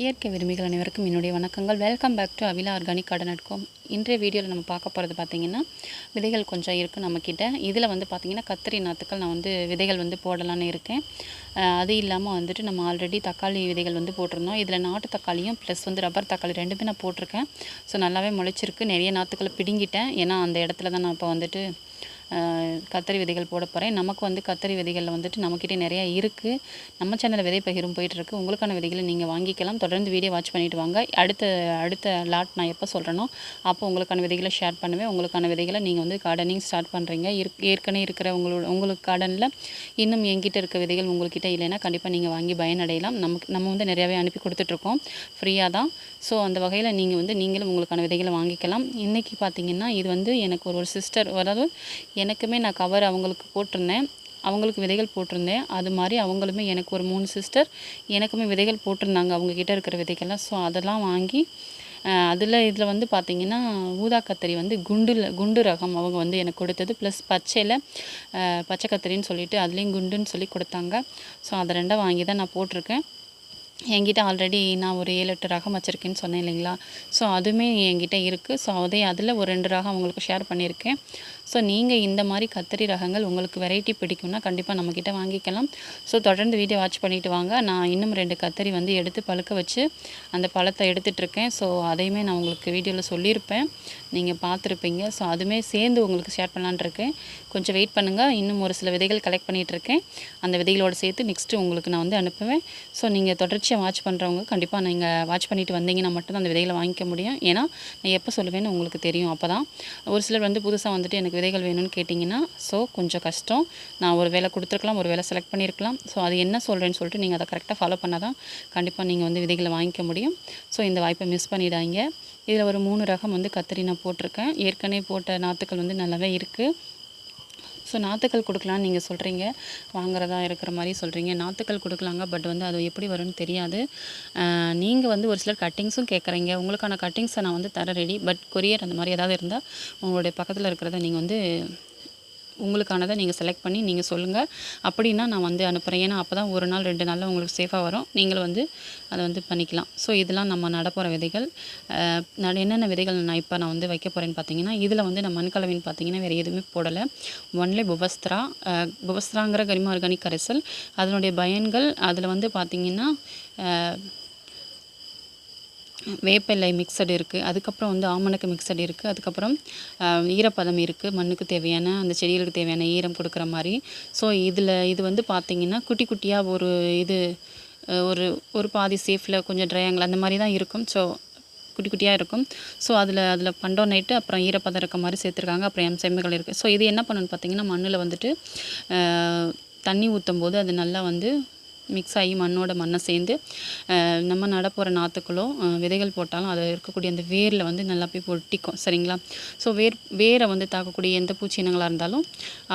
இயற்கை விரும்பிகள் அனைவருக்கும் என்னுடைய வணக்கங்கள். வெல்கம் பேக் டு அவிலா ஆர்கானிக் கார்டன்.com. இன்றைய வீடியோவில் நம்ம பார்க்க போகிறது பார்த்திங்கன்னா, விதைகள் கொஞ்சம் இருக்குது நம்மக்கிட்ட. இதில் வந்து பார்த்திங்கன்னா கத்திரி நாற்றுக்கள் நான் வந்து விதைகள் வந்து போடலான்னு இருக்கேன். அது இல்லாமல் வந்துட்டு நம்ம ஆல்ரெடி தக்காளி விதைகள் வந்து போட்டிருந்தோம். இதில் நாட்டு தக்காளியும் ப்ளஸ் வந்து ரப்பர் தக்காளி ரெண்டுமே நான் போட்டிருக்கேன். ஸோ நல்லாவே முளைச்சிருக்கு. நிறைய நாற்றுக்களை பிடுங்கிட்டேன். ஏன்னா அந்த இடத்துல தான் நான் இப்போ வந்துட்டு கத்தரி விதைகள் போட போகிறேன். நமக்கு வந்து கத்தரி விதைகளில் வந்துட்டு நம்மக்கிட்டே நிறையா இருக்குது. நம்ம சேனலில் விதை பகிரும் போயிட்டுருக்கு. உங்களுக்கான விதைகளை நீங்கள் வாங்கிக்கலாம். தொடர்ந்து வீடியோ வாட்ச் பண்ணிவிட்டு வாங்க. அடுத்த லாட் நான் எப்போ சொல்கிறேனோ அப்போ உங்களுக்கான விதைகளை ஷேர் பண்ணுவேன். உங்களுக்கான விதைகளை நீங்கள் வந்து கார்டனிங் ஸ்டார்ட் பண்ணுறீங்க. ஏற்கனவே இருக்கிற உங்களுக்கு கார்டனில் இன்னும் என்கிட்ட இருக்க விதைகள் உங்கள்கிட்ட இல்லைன்னா கண்டிப்பாக நீங்கள் வாங்கி பயனடையலாம். நம்ம வந்து நிறையாவே அனுப்பி கொடுத்துட்ருக்கோம் ஃப்ரீயாக தான். ஸோ அந்த வகையில் நீங்கள் வந்து நீங்களும் உங்களுக்கான விதைகளை வாங்கிக்கலாம். இன்றைக்கி பார்த்திங்கன்னா இது வந்து எனக்கு ஒரு சிஸ்டர், அதாவது எனக்குமே நான் கவர் அவங்களுக்கு போட்டிருந்தேன், அவங்களுக்கு விதைகள் போட்டிருந்தேன். அது மாதிரி அவங்களுமே எனக்கு ஒரு 3 சிஸ்டர் எனக்குமே விதைகள் போட்டிருந்தாங்க அவங்கக்கிட்ட இருக்கிற விதைகள்லாம். ஸோ அதெல்லாம் வாங்கி இதில் வந்து பார்த்திங்கன்னா ஊதா கத்திரி வந்து குண்டு ரகம் அவங்க வந்து எனக்கு கொடுத்தது. ப்ளஸ் பச்சை கத்திரின்னு சொல்லிட்டு அதுலேயும் குண்டுன்னு சொல்லி கொடுத்தாங்க. ஸோ அதை ரெண்டாக வாங்கி தான் நான் போட்டிருக்கேன். என்கிட்ட ஆல்ரெடி நான் ஒரு 7-8 ரகம் வச்சுருக்கேன்னு சொன்னேன் இல்லைங்களா. ஸோ அதுவுமே என்கிட்ட இருக்குது. ஸோ அதில் ஒரு 2 ரகம் உங்களுக்கு ஷேர் பண்ணியிருக்கேன். ஸோ நீங்கள் இந்த மாதிரி கத்திரி ரகங்கள் உங்களுக்கு வெரைட்டி பிடிக்கும்னா கண்டிப்பாக நம்மக்கிட்ட வாங்கிக்கலாம். ஸோ தொடர்ந்து வீடியோ வாட்ச் பண்ணிவிட்டு வாங்க. நான் இன்னும் 2 கத்திரி வந்து எடுத்து பழுக்க வச்சு அந்த பழத்தை எடுத்துகிட்ருக்கேன். ஸோ அதையுமே நான் உங்களுக்கு வீடியோவில் சொல்லியிருப்பேன், நீங்கள் பார்த்துருப்பீங்க. ஸோ அதுவுமே சேர்ந்து உங்களுக்கு ஷேர் பண்ணலான்னு இருக்கேன். கொஞ்சம் வெயிட் பண்ணுங்கள். இன்னும் ஒரு சில விதைகள் கலெக்ட் பண்ணிகிட்ருக்கேன். அந்த விதைகளோடு சேர்த்து நெக்ஸ்ட்டு உங்களுக்கு நான் வந்து அனுப்புவேன். ஸோ நீங்கள் தொடர்ச்சியாக வாட்ச் பண்ணுறவங்க கண்டிப்பாக நீங்கள் வாட்ச் பண்ணிவிட்டு வந்தீங்கன்னா மட்டும்தான் அந்த விதைகளை வாங்கிக்க முடியும். ஏன்னா நான் எப்போ சொல்லுவேன்னு உங்களுக்கு தெரியும். அப்போ தான் ஒரு சிலர் வந்து புதுசாக வந்துட்டு எனக்கு விதைகள் வேணும்னு கேட்டிங்கன்னா ஸோ கொஞ்சம் கஷ்டம். நான் ஒரு வேலை கொடுத்துருக்கலாம், ஒரு வேலை செலக்ட் பண்ணியிருக்கலாம். ஸோ அது என்ன சொல்கிறேன்னு சொல்லிட்டு நீங்கள் அதை கரெக்டாக ஃபாலோ பண்ணால் தான் கண்டிப்பாக நீங்கள் வந்து விதைகளை வாங்கிக்க முடியும். ஸோ இந்த வாய்ப்பை மிஸ் பண்ணிடாங்க. இதில் ஒரு 3 ரகம் வந்து கத்திரி நான் போட்டிருக்கேன். ஏற்கனவே போட்ட நாற்றுக்கள் வந்து நல்லாவே இருக்குது. ஸோ நாற்றுக்கள் கொடுக்கலான்னு நீங்கள் சொல்கிறீங்க, வாங்குறதா இருக்கிற மாதிரி சொல்கிறீங்க. நாற்றுக்கள் கொடுக்கலாங்க, பட் வந்து அது எப்படி வரும்னு தெரியாது. நீங்கள் வந்து ஒரு சிலர் கட்டிங்ஸும் கேட்குறீங்க. உங்களுக்கான கட்டிங்ஸை நான் வந்து தர ரெடி. பட் கொரியர் அந்த மாதிரி ஏதாவது இருந்தால் உங்களுடைய பக்கத்தில் இருக்கிறத நீங்கள் வந்து உங்களுக்கானதை நீங்கள் செலக்ட் பண்ணி நீங்கள் சொல்லுங்கள். அப்படின்னா நான் வந்து அனுப்புகிறேன். ஏன்னா அப்போ தான் 1 நாள் 2 நாளில் உங்களுக்கு சேஃபாக வரும். நீங்களும் வந்து அதை வந்து பண்ணிக்கலாம். ஸோ இதெல்லாம் நம்ம நடப்போகிற விதைகள். என்னென்ன விதைகள் நான் வந்து வைக்க போகிறேன்னு பார்த்தீங்கன்னா, இதில் வந்து நான் மண்கலவின்னு பார்த்தீங்கன்னா வேறு எதுவுமே போடலை. ஒன்லி புவஸ்திராங்கிற கரிம ஆர்கானிக் கரைசல். அதனுடைய பயன்கள் அதில் வந்து பார்த்திங்கன்னா வேப்பிலை மிக்சடு இருக்குது. அதுக்கப்புறம் வந்து ஆமணக்கு மிக்சடு இருக்குது. அதுக்கப்புறம் ஈரப்பதம் இருக்குது, மண்ணுக்கு தேவையான அந்த செடிகளுக்கு தேவையான ஈரம் கொடுக்குற மாதிரி. ஸோ இது வந்து பார்த்திங்கன்னா குட்டி குட்டியாக ஒரு பாதி சேஃபில் கொஞ்சம் ட்ரையாங்கிள் அந்த மாதிரி தான் இருக்கும். ஸோ குட்டி குட்டியாக இருக்கும். ஸோ அதில் பண்டோனைட்டு அப்புறம் ஈரப்பதம் இருக்க மாதிரி சேர்த்துருக்காங்க. அப்புறம் எம்செம்கள் இருக்குது. ஸோ இது என்ன பண்ணணும்னு பார்த்திங்கன்னா, மண்ணில் வந்துட்டு தண்ணி ஊற்றும் போது அது நல்லா வந்து மிக்ஸ் ஆகி மண்ணை சேர்ந்து நம்ம நடப்போகிற நாற்றுக்களோ விதைகள் போட்டாலும் அதில் இருக்கக்கூடிய அந்த வேரில் வந்து நல்லா போய் ஒட்டிக்கும். சரிங்களா. ஸோ வேரை வந்து தாக்கக்கூடிய எந்த பூச்சினங்களாக இருந்தாலும்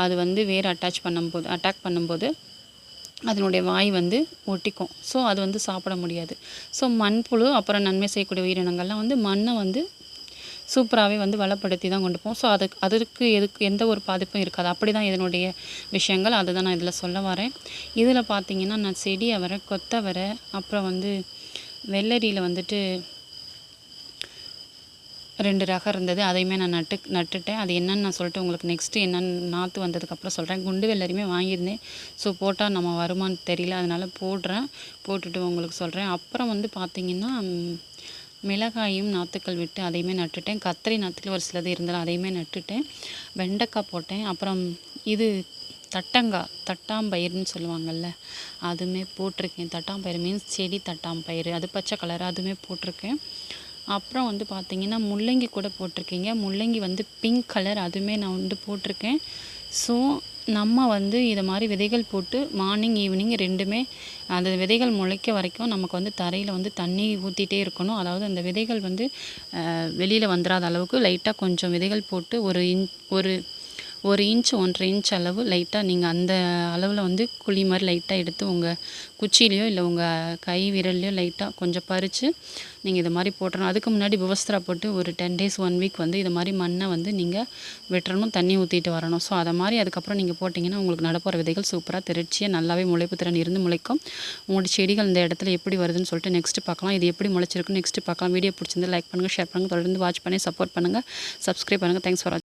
அது வந்து வேரை அட்டாக் பண்ணும்போது அதனுடைய வாய் வந்து ஒட்டிக்கும். ஸோ அது வந்து சாப்பிட முடியாது. ஸோ மண்புழு அப்புறம் நன்மை செய்யக்கூடிய உயிரினங்கள்லாம் வந்து மண்ணை வந்து சூப்பராகவே வந்து வளப்படுத்தி தான் கொண்டு போகும். ஸோ அதற்கு எந்த ஒரு பாதிப்பும் இருக்காது. அப்படி தான் இதனுடைய விஷயங்கள். அதை தான் நான் இதில் சொல்ல வரேன். இதில் பார்த்திங்கன்னா நான் செடி அவரை, கொத்தவரை, அப்புறம் வந்து வெள்ளரியில் வந்துட்டு 2 ரகம் இருந்தது. அதையுமே நான் நட்டுட்டேன். அது என்னன்னு நான் சொல்லிட்டு உங்களுக்கு நெக்ஸ்ட்டு என்னென்னு நாற்று வந்ததுக்கப்புறம் சொல்கிறேன். குண்டு வெள்ளரியுமே வாங்கியிருந்தேன். ஸோ போட்டால் நம்ம வருமானு தெரியல, அதனால் போட்டுட்டு உங்களுக்கு சொல்கிறேன். அப்புறம் வந்து பார்த்திங்கன்னா மிளகாயும் நாற்றுக்கள் விட்டு அதையுமே நட்டுட்டேன். கத்திரி நாற்றுக்கள் ஒரு சிலது இருந்தாலும் அதையுமே நட்டுட்டேன். வெண்டைக்காய் போட்டேன். அப்புறம் இது தட்டாம்பயிர்னு சொல்லுவாங்கள்ல, அதுவுமே போட்டிருக்கேன். தட்டாம்பயிர் மீன்ஸ் செடி தட்டாம்பயிர், அது பச்சை கலர், அதுவுமே போட்டிருக்கேன். அப்புறம் வந்து பார்த்திங்கன்னா முள்ளங்கி கூட போட்டிருக்கீங்க. முள்ளங்கி வந்து பிங்க் கலர், அதுவுமே நான் வந்து போட்டிருக்கேன். ஸோ நம்ம வந்து இதை மாதிரி விதைகள் போட்டு மார்னிங் ஈவினிங் 2மே அந்த விதைகள் முளைக்க வரைக்கும் நமக்கு வந்து தரையில் வந்து தண்ணி ஊற்றிட்டே இருக்கணும். அதாவது அந்த விதைகள் வந்து வெளியில் வந்துடாத அளவுக்கு லைட்டாக கொஞ்சம் விதைகள் போட்டு 1 இன்ச் 1.5 இன்ச் அளவு லைட்டாக நீங்கள் அந்த அளவில் வந்து குழி மாதிரி லைட்டாக எடுத்து உங்கள் குச்சியிலையோ இல்லை உங்கள் கை விரல்லையோ லைட்டாக கொஞ்சம் பறித்து நீங்கள் இது மாதிரி போட்டுறணும். அதுக்கு முன்னாடி விவஸ்திரா போட்டு ஒரு 10 டேஸ் 1 வீக் வந்து இது மாதிரி மண்ணை வந்து நீங்கள் விட்டுறணும், தண்ணி ஊற்றிட்டு வரணும். ஸோ அதை மாதிரி அதுக்கப்புறம் நீங்கள் போட்டிங்கன்னா உங்களுக்கு நடப்போகிற விதைகள் சூப்பராக திரட்சியாக நல்லாவே முளைப்பு திறன் இருந்து முளைக்கும். உங்களோட செடிகள் இந்த இடத்துல எப்படி வருதுன்னு சொல்லிட்டு நெக்ஸ்ட்டு பார்க்கலாம். இது எப்படி முளைச்சிருக்குன்னு நெக்ஸ்ட்டு பார்க்கலாம். வீடியோ பிடிச்சிருந்து லைக் பண்ணுங்கள், ஷேர் பண்ணுங்கள், தொடர்ந்து வாட்ச் பண்ணி சப்போர்ட் பண்ணுங்கள், சப்ஸ்கிரைப் பண்ணுங்கள். தேங்க்ஸ் ஃபார் வாட்சிங்.